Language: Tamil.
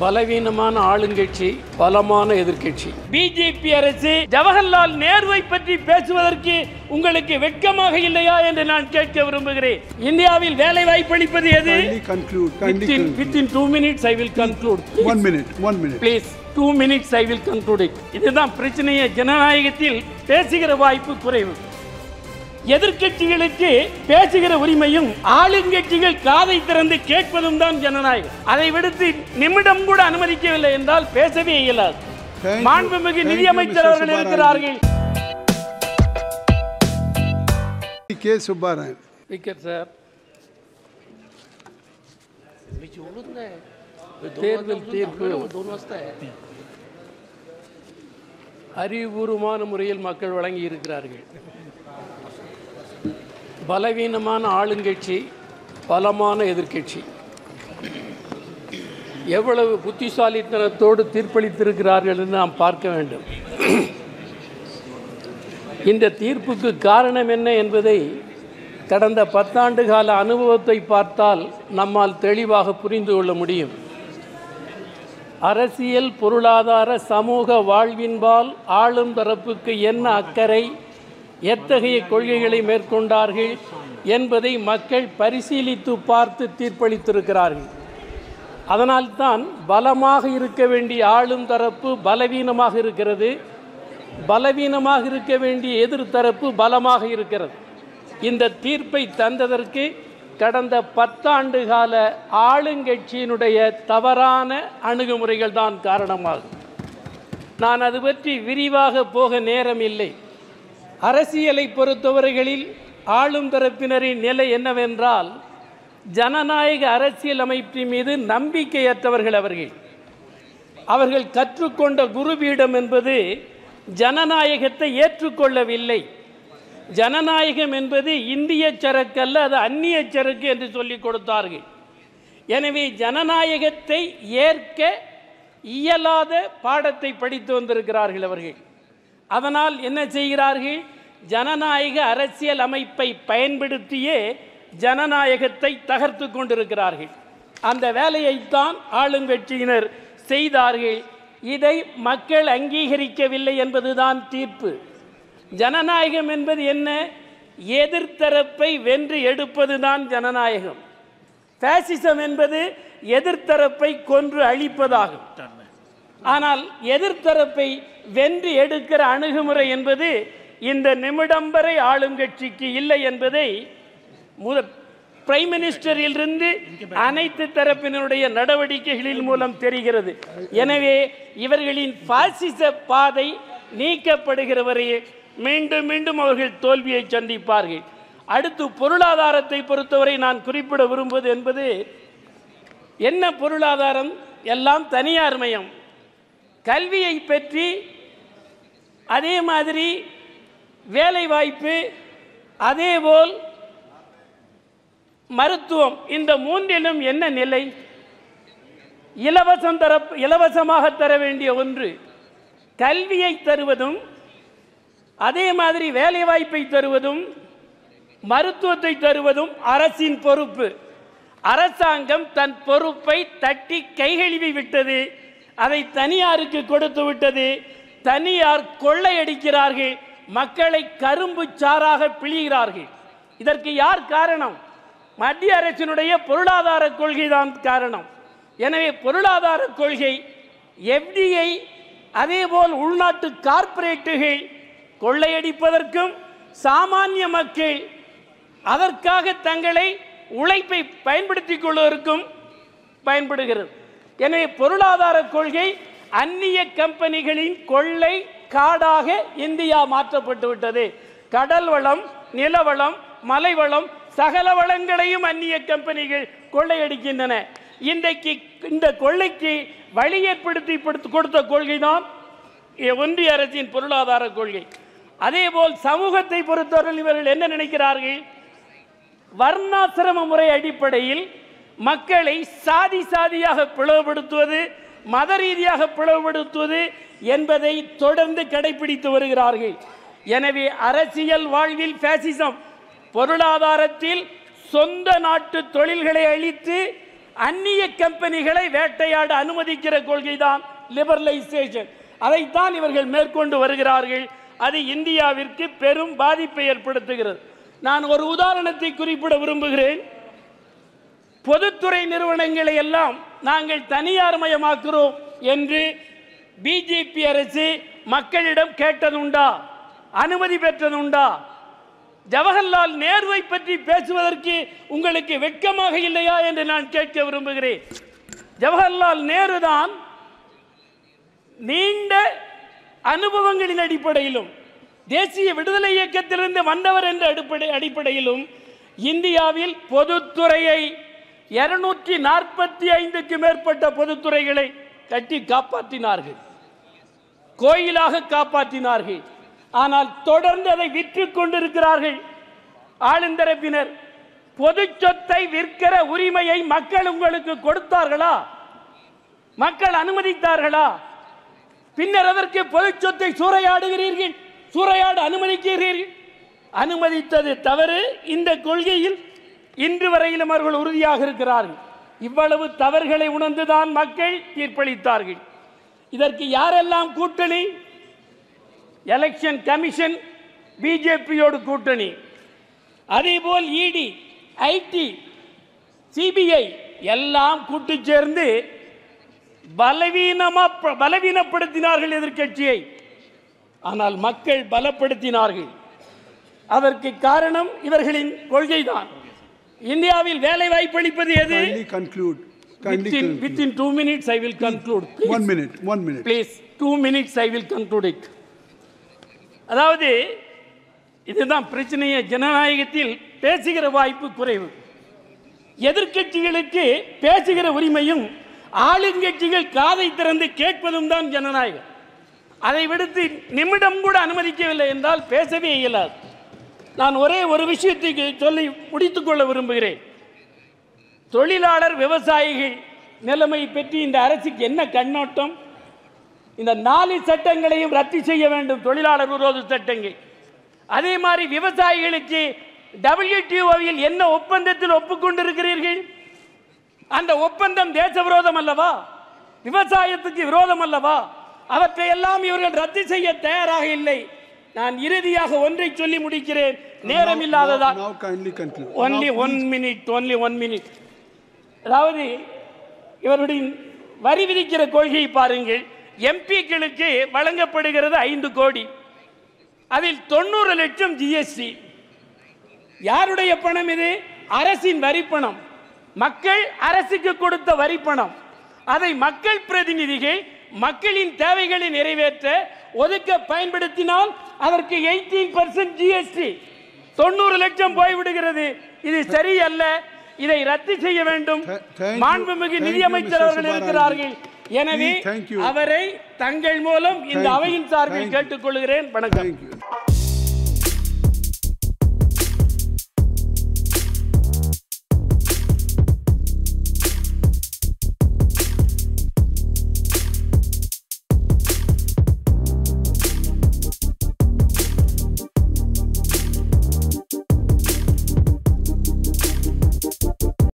பலவீனமான ஆளுங்கட்சி, பலமான எதிர்க்கட்சி. பிஜேபி அரசு ஜவஹர்லால் நேருவை பற்றி பேசுவதற்கு உங்களுக்கு வெட்கமாக இல்லையா என்று நான் கேட்க விரும்புகிறேன். இந்தியாவில் வேலை வாய்ப்பு அளிப்பது எது? Within 2 minutes I will conclude. One minute. Please, 2 minutes I will conclude it. இதுதான் பிரச்சனையே. ஜனநாயகத்தில் பேசுகிற வாய்ப்பு குறைவு. எதிர்க்கட்சிகளுக்கு பேசுகிற உரிமையும் ஆளுங்கட்சிகள் காதை திறந்து கேட்பதும் தான் ஜனநாயகம். அதை விடுத்து நிமிடம் கூட அனுமதிக்கவில்லை என்றால் பேசவே இயலாது. மாண்புமிகு நிதியமைச்சர் அவர்கள் இருக்கிறார்கள். கே சுப்பாராயன். ஸ்பீக்கர் சார், தேர்தல் தீர்ப்பு அறிவுபூர்வமான முறையில் மக்கள் வழங்கி இருக்கிறார்கள். பலவீனமான ஆளுங்கட்சி, பலமான எதிர்க்கட்சி. எவ்வளவு புத்திசாலித்தனத்தோடு தீர்ப்பளித்திருக்கிறார்கள் என்று நாம் பார்க்க வேண்டும். இந்த தீர்ப்புக்கு காரணம் என்ன என்பதை கடந்த 10 ஆண்டு கால அனுபவத்தை பார்த்தால் நம்மால் தெளிவாக புரிந்து கொள்ள முடியும். அரசியல், பொருளாதார, சமூக வாழ்வின்பால் ஆளும் தரப்புக்கு என்ன அக்கறை, எத்தகைய கொள்கைகளை மேற்கொண்டார்கள் என்பதை மக்கள் பரிசீலித்து பார்த்து தீர்ப்பளித்திருக்கிறார்கள். அதனால்தான் பலமாக இருக்க வேண்டிய ஆளும் தரப்பு பலவீனமாக இருக்கிறது, பலவீனமாக இருக்க வேண்டிய எதிர்த்தரப்பு பலமாக இருக்கிறது. இந்த தீர்ப்பை தந்ததற்கு கடந்த 10 ஆண்டு கால ஆளுங்கட்சியினுடைய தவறான அணுகுமுறைகள் தான் காரணமாகும். நான் அது பற்றி விரிவாக போக நேரம் இல்லை. அரசியலை பொறுத்தவரைகளில் ஆளும் தரப்பினரின் நிலை என்னவென்றால், ஜனநாயக அரசியல் அமைப்பின் மீது நம்பிக்கையற்றவர்கள். அவர்கள் கற்றுக்கொண்ட குருபீடம் என்பது ஜனநாயகத்தை ஏற்றுக்கொள்ளவில்லை. ஜனநாயகம் என்பது இந்திய சரக்கு அல்ல, அது அந்நிய சரக்கு என்று சொல்லிக் கொடுத்தார்கள். எனவே ஜனநாயகத்தை ஏற்க இயலாத பாடத்தை படித்து வந்திருக்கிறார்கள் அவர்கள். அதனால் என்ன செய்கிறார்கள்? ஜனநாயக அரசியல் அமைப்பை பயன்படுத்தியே ஜனநாயகத்தை தகர்த்து கொண்டிருக்கிறார்கள். அந்த வேலையைத்தான் ஆளுங்கட்சியினர் செய்தார்கள். இதை மக்கள் அங்கீகரிக்கவில்லை என்பதுதான் தீர்ப்பு. ஜனநாயகம் என்பது என்ன? எதிர்த்தரப்பை வென்று எடுப்பதுதான் ஜனநாயகம். பாசிசம் என்பது எதிர்த்தரப்பை கொன்று அழிப்பதாகும். ஆனால் எதிர்த்தரப்பை வென்று எடுக்கிற அணுகுமுறை என்பது இந்த நிமிடம் வரை ஆளும் கட்சிக்கு இல்லை என்பதை பிரைம் மினிஸ்டரிலிருந்து அனைத்து தரப்பினருடைய நடவடிக்கைகளின் மூலம் தெரிகிறது. எனவே இவர்களின் பாசிச பாதை நீக்கப்படுகிற வரை மீண்டும் மீண்டும் அவர்கள் தோல்வியை சந்திப்பார்கள். அடுத்து பொருளாதாரத்தை பொறுத்தவரை நான் குறிப்பிட விரும்புவது என்பது என்ன? பொருளாதாரம் எல்லாம் தனியார் மயம். கல்வியை பற்றி, அதே மாதிரி வேலை வாய்ப்பு, அதேபோல் மருத்துவம், இந்த மூன்றிலும் என்ன நிலை? இலவசமாக தர வேண்டிய ஒன்று கல்வியை தருவதும், அதே மாதிரி வேலை வாய்ப்பை தருவதும், மருத்துவத்தை தருவதும் அரசின் பொறுப்பு. அரசாங்கம் தன் பொறுப்பை தட்டி கைகழுவி விட்டது. அதை தனியாருக்கு கொடுத்து விட்டது. தனியார் கொள்ளையடிக்கிறார்கள், மக்களை கரும்பு சாறாக பிழிகிறார்கள். இதற்கு யார் காரணம்? மத்திய அரசினுடைய பொருளாதார கொள்கை தான் காரணம். எனவே பொருளாதார கொள்கை, FDI, அதேபோல் உள்நாட்டு கார்ப்பரேட்டுகள் கொள்ளையடிப்பதற்கும் சாமானிய மக்கள் அதற்காக தங்களை உழைப்பை பயன்படுத்திக் கொள்வதற்கும் பயன்படுகிறது. எனவே பொருளாதார கொள்கை அந்நிய கம்பெனிகளின் கொள்ளை காடாக இந்தியா மாற்றப்பட்டு விட்டது. கடல் வளம், நிலவளம், மலைவளம், சகல வளங்களையும் அந்நிய கம்பெனிகள் கொள்ளையடிக்கின்றன. இன்றைக்கு இந்த கொள்ளைக்கு வழி ஏற்படுத்தி கொடுத்த கொள்கை தான் ஒன்றிய அரசின் பொருளாதார கொள்கை. அதேபோல் சமூகத்தை பொறுத்தவரை இவர்கள் என்ன நினைக்கிறார்கள்? வர்ணாசிரம முறை அடிப்படையில் மக்களை சாதி சாதியாக பிளவுபடுத்துவது, மத ரீதியாக பிளவுபடுத்துவது என்பதை தொடர்ந்து கடைபிடித்து வருகிறார்கள். எனவே அரசியல் வாழ்வில் பாசிசம், பொருளாதாரத்தில் சொந்த நாட்டு தொழில்களை அழித்து அந்நிய கம்பெனிகளை வேட்டையாட அனுமதிக்கிற கொள்கைதான் லிபரலைசேஷன். அதைத்தான் இவர்கள் மேற்கொண்டு வருகிறார்கள். அது இந்தியாவிற்கு பெரும் பாதிப்பை ஏற்படுத்துகிறது. நான் ஒரு உதாரணத்தை குறிப்பிட விரும்புகிறேன். பொதுத்துறை நிறுவனங்களை எல்லாம் நாங்கள் தனியார் மயமாக்குறோம் என்று பிஜேபி அரசு மக்களிடம் கேட்டதுண்டா? அனுமதி பெற்றதுண்டா? ஜவஹர்லால் நேருவை பற்றி பேசுவதற்கு உங்களுக்கு வெட்கமாக இல்லையா என்று நான் கேட்க விரும்புகிறேன். ஜவஹர்லால் நேரு தான் நீண்ட அனுபவங்களின் அடிப்படையிலும் தேசிய விடுதலை இயக்கத்திலிருந்து வந்தவர் என்ற அடிப்படையிலும் இந்தியாவில் பொதுத்துறையை 245க்கு மேற்பட்ட பொதுத்துறைகளை கட்டி காப்பாற்றினார்கள், கோயிலாக காப்பாற்றினார்கள். ஆனால் தொடர்ந்து அதை விற்று கொண்டிருக்கிறார்கள் ஆளுந்தரப்பினர். பொது சொத்தை விற்கிற உரிமையை மக்கள் உங்களுக்கு கொடுத்தார்களா? மக்கள் அனுமதித்தார்களா? பின்னர் அதற்கு பொது சொத்தை சூறையாடுகிறீர்கள், சூறையாட அனுமதிக்கிறீர்கள். அனுமதித்தது தவறு. இந்த கொள்கையில் இன்று வரையிலும் அவர்கள் உறுதியாக இருக்கிறார்கள். இவ்வளவு தவறுகளை உணர்ந்துதான் மக்கள் தீர்ப்பளித்தார்கள். இதற்கு யாரெல்லாம் கூட்டணி? எலெக்ஷன் கமிஷன் பிஜேபியோடு கூட்டணி, அதேபோல் இடி, ஐடி, சிபிஐ எல்லாம் கூட்டு சேர்ந்து பலவீனப்படுத்தினார்கள் எதிர்க்கட்சியை. ஆனால் மக்கள் பலப்படுத்தினார்கள். அதற்கு காரணம் இவர்களின் கொள்கைதான். இந்தியாவில் வேலை வாய்ப்பு அளிப்பது எது? Within 2 minutes I will conclude. Please. 1 minute. Please, 2 minutes I will conclude it. அதாவது இதுதான் பிரச்சனையே. ஜனநாயகத்தில் பேசுகிற வாய்ப்பு குறைவு. எதிர்க்கட்சிகளுக்கு பேசுகிற உரிமையும் ஆளுங்கட்சிகள் காதை திறந்து கேட்பதும் தான் ஜனநாயகம். அதை விடுத்து நிமிடம் கூட அனுமதிக்கவில்லை என்றால் பேசவே இயலாது. நான் ஒரே ஒரு விஷயத்தை சொல்லி முடித்துக் கொள்ள விரும்புகிறேன். தொழிலாளர் விவசாயிகள் நிலைமை பற்றி இந்த அரசுக்கு என்ன கண்ணோட்டம்? இந்த 4 சட்டங்களையும் ரத்து செய்ய வேண்டும், தொழிலாளர் விரோத சட்டங்கள். அதே மாதிரி விவசாயிகளுக்கு WTOவில் என்ன ஒப்பந்தத்தில் ஒப்புக்கொண்டிருக்கிறீர்கள்? அந்த ஒப்பந்தம் தேச விரோதம் அல்லவா? விவசாயத்துக்கு விரோதம் அல்லவா? அவற்றை எல்லாம் இவர்கள் ரத்து செய்ய தயாராக இல்லை. நான் இறுதியாக ஒன்றை சொல்லி முடிக்கிறேன், நேரம் இல்லாததால். only one minute. அதாவது இவருடைய வரி விதிக்கிற கொள்கையை பாருங்கள். எம்பிக்களுக்கு வழங்கப்படுகிறது 5 கோடி, அதில் 90 லட்சம் ஜிஎஸ்டி. யாருடைய பணம் இது? அரசின் வரி பணம், மக்கள் அரசுக்கு கொடுத்த வரி பணம். அதை மக்கள் பிரதிநிதிகள் மக்களின் தேவைகளை நிறைவேற்ற ஒதுக்க பயன்படுத்தினால் அதற்கு 18% ஜிஎஸ்டி, 90 லட்சம் போய்விடுகிறது. இது சரியல்ல, இதை ரத்து செய்ய வேண்டும். மாண்புமிகு நிதியமைச்சர் அவர்கள் இருக்கிறார்கள், எனவே அவரை தங்கள் மூலம் இந்த அவையின் சார்பில் கேட்டுக்கொள்கிறேன். வணக்கம்.